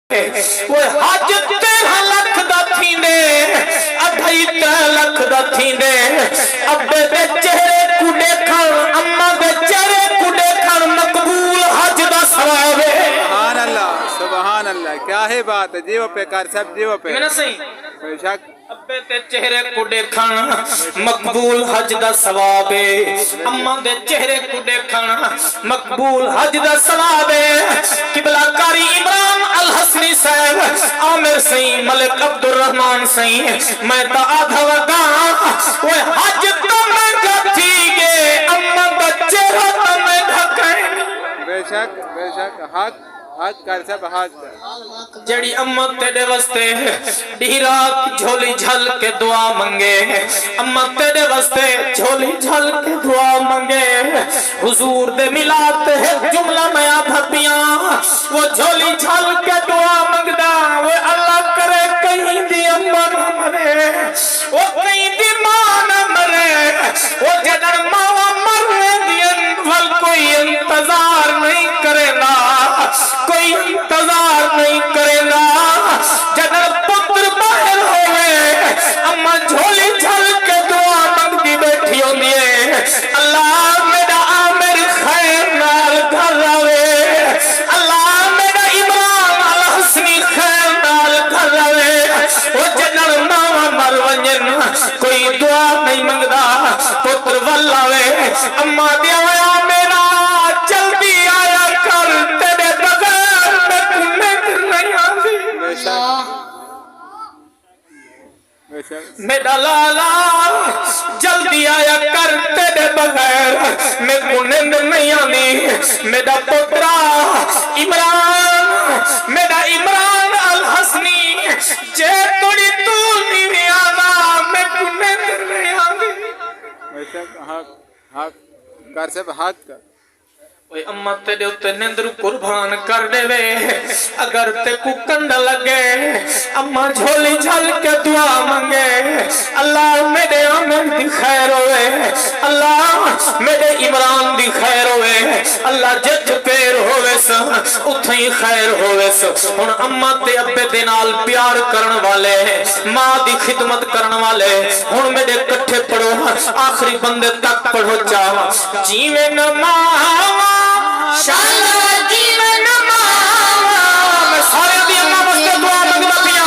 وہ حج 13 لکھ دا تھیندے 2.5 لکھ دا تھیندے ابے دے چہرے کو دیکھن اماں دے چہرے کو دیکھن مقبول حج دا ثواب ہے سبحان اللہ کیا ہے بات ہے جیو پہ کر سب جیو پہ میں نہ صحیح بے شک ابے تے چہرے کو دیکھن مقبول حج دا ثواب ہے اماں دے چہرے کو دیکھن مقبول حج دا ثواب ہے قبلہ کاری عمران الحسنی صاحب عامر سین ملک عبد الرحمن سین میں تا آدھا وگا وہ حج تو میں گھتی گے اماں دا چہرہ تو میں ڈھکیں بے شک حق کر سب حق جڑی اماں تیرے واسطے ڈھی رات جھولی جھل کے دعا منگے اماں تیرے واسطے جھولی جھل کے دعا منگے حضور دے ملاد ہے جملہ میں بھبیاں وہ جھولی جھل کے دعا منگدا وہ اللہ کرے کہیں دی اماں نہ مرے وہ کہیں دی ماں نہ مرے وہ جدر ماں مرنے دین ول کوئی انتظار نہیں کرے گا کوئی انتظار نہیں کرے گا جدر پتر باہر ہوئے اما جھولی جھل کے دعا مانگتی بیٹھی ہوندی ہے اللہ میرا عامر خیر نال گھر رہے اللہ میرا عمران الحسنی خیر نال گھر رہے وہ جدر ماں مر ونجن کوئی دعا نہیں منگدا پتر ولاوے اما دیا ہویا میرا جلدی آیا کر تیرے بغیر میں کمیں نہیں آتی میرا لالا جلدی آیا کر تیرے بغیر میں کمیں نہیں آتی میرا پترا عمران میرا عمران الحسنی جے توڑی طول نہیں آنا میں کمیں نہیں آتی بے شک حق کر سب حق اوے اماں تیرے اتے نندر قربان کر دے وے اگر تے کو کنڈ لگے اماں جھولی جھل کے دعا منگے اللہ میرے عامر دی خیر ہوئے اللہ میرے عمران دی خیر ہوئے اللہ جج پیر ہوئے سا اتھیں خیر ہوئے سا ان اماں تے ابے دے نال پیار کرن والے ماں دی خدمت کرن والے ان میرے کٹھے پڑھو آخری بندے تک پڑھو چاہا جیویں نماں شالا جیون ماں میں سارے دی اماں بستے دعا منگنا پیا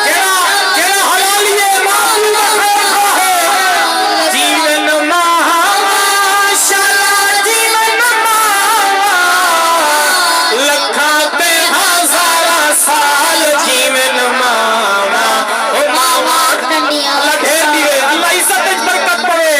جیڑا حلالی ہے معلوم ہے جیون ماں شالا جیون ماں لکھاں تے ہزارہ سال جیون ماں او ماں لگے دیئے اللہ عزت اچ برکت پڑے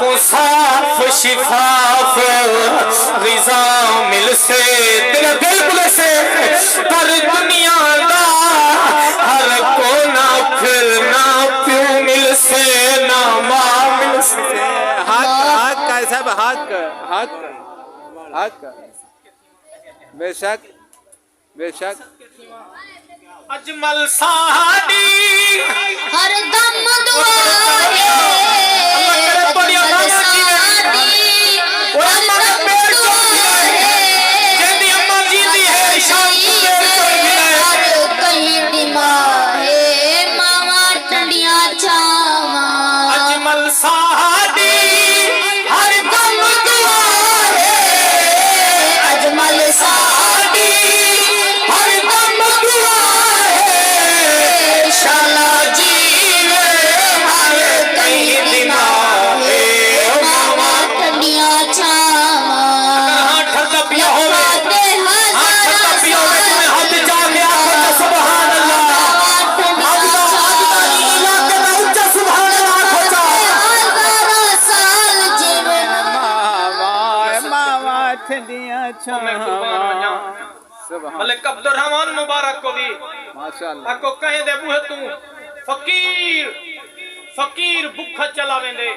کو صاف شفاف غذا مل سے تیرے دل بلے سے پر دنیا دا ہر کو نہ پھرنا پیو مل سے نہ ماں مل سے ہاتھ کا ہے صاحب ہاتھ کا بے شک بے شک اجمل ساڑی ہر دم دعا ہے اجمل ساڑی ہر دم دعا ہے ہر کہیں دماغ ہے ماما ٹنڈیاں چاواں اجمل ساڑی ہر دم دعا ہے اجمل ساڑی ہر دم دعا ہے شالا جیوے ہر کہیں دماغ ہے ماما ٹنڈیاں چاواں ہاتھ تپیا ہوئے ہاتھ تپیا ہوئے تمہیں ہاتھ جا گیا سبحان اللہ علاقے میں اچھا سبحان اللہ کھوچا ماما ٹھنڈیاں چھاواں سبحان ملک عبد الرحمن مبارک کو بھی ماشاءاللہ آپ کو کہیں دے بوہے تو فقیر بکھا چلا ویندے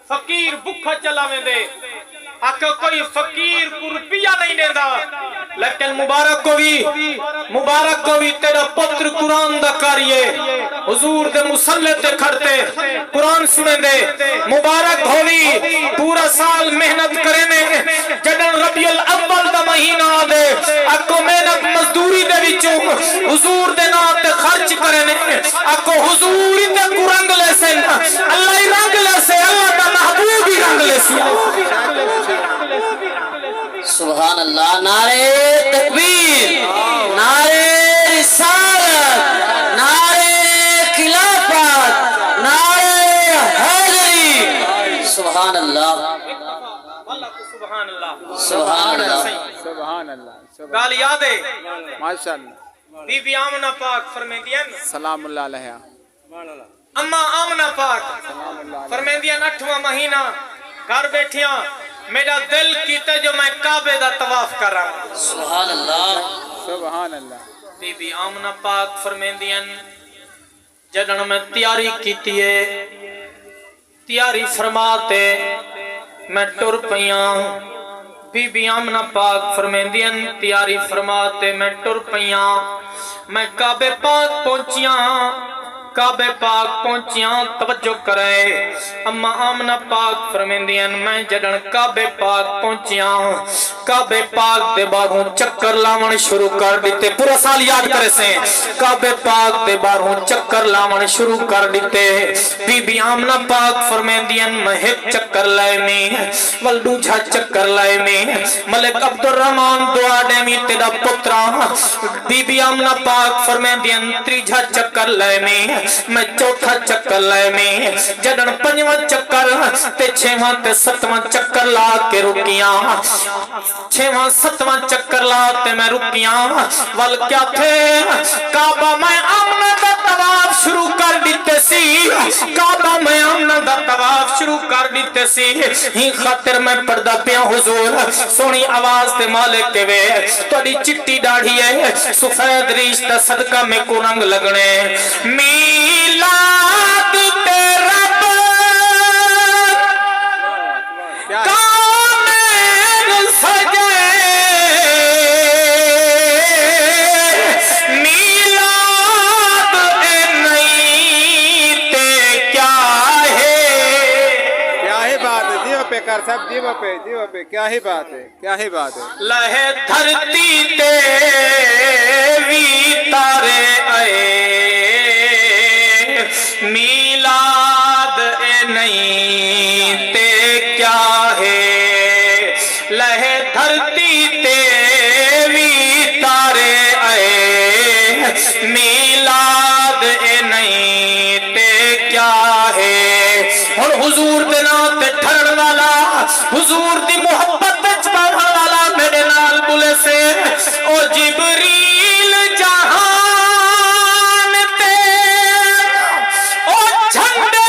فقیر بکھا چلا ویندے آکھو کوئی فقیر کو روپیہ نہیں دیندہ لیکن مبارک کو بھی تیرا پتر قرآن دا کاریے حضور دے مسلح تے کھڑتے قرآن سنیں دے مبارک ہوئی پورا سال محنت کرنے جدن ربیع الاول دا مہینہ آدے آکو محنت مزدوری دے وچوں حضور دے نام تے خرچ کرنے آکو حضوری تے کو رنگ لے سے اللہ ہی رنگ لے سے اللہ دا محبوب ہی رنگ لے سے سبحان اللہ نعرے تکبیر نعرے رسالت نعرے خلافت نعرے حیدری سبحان اللہ سبحان اللہ سبحان اللہ سبحان اللہ گال یاد ہے ماشاءاللہ بی بی آمنہ پاک فرمیندیاں سلام اللہ علیہ اما آمنہ پاک فرمیندیاں 8واں مہینہ گھر بیٹھیاں میرا دل کیتے جو میں کعبے دا طواف کر رہا ہوں سبحان اللہ سبحان اللہ بی بی آمنہ پاک فرمیندیاں جدن میں تیاری کیتی ہے تیاری فرماتے میں ٹر پیاں بی بی آمنہ پاک فرمیندیاں تیاری فرماتے میں ٹر پیاں میں کعبے پاک پہنچیاں توجہ کرے اما آمنہ پاک فرمیندیاں میں جدن کعبے پاک پہنچیاں کعبے پاک دے باہوں چکر لاون شروع کر دیتے پورا سال یاد کرے سے کعبے پاک دے باہوں چکر لاون شروع کر دیتے بی بی آمنہ پاک فرمیندیاں میں ایک چکر لائے میں ولڈو جھا چکر لائے میں ملک عبد الرحمن دعا دے میں تیرا پترا بی بی آمنہ پاک فرمیندیاں تریجھا چکر لائے میں چوتھا چکر لائے میں جدن 5واں چکر تے 6واں تے 7واں چکر لا کے رکیاں 6واں 7واں چکر لا تے میں رکیاں ول کیا تھے کعبہ میں آمنہ دا طواف شروع کر دیتے سی کعبہ میں آمنہ دا طواف شروع کر دیتے سی ہی خاطر میں پردہ پیا حضور سونی آواز تے مالک کے وے توڑی چٹی ڈاڑھی ہے سفید ریش دا صدقہ میں کو رنگ لگنے میلاد تیرا کامل سجے میلاد نہیں تے کیا ہے بات ہے دیو پہ کر سب دیو پہ کیا ہی بات ہے لہے دھرتی تے وی تارے آئے میلاد نہیں تے کیا ہے لہے دھرتی تے وی تارے آئے میلاد نہیں تے کیا ہے اور حضور دے نام تے ٹھرن والا حضور دی محبت تے چپاہن والا میرے نال بولے سے او جبریل جہان تے او جھنڈے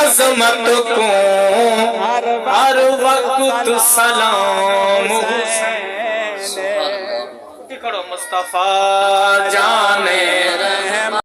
عظمت کو ہر وقت سلام حسین کرو مصطفیٰ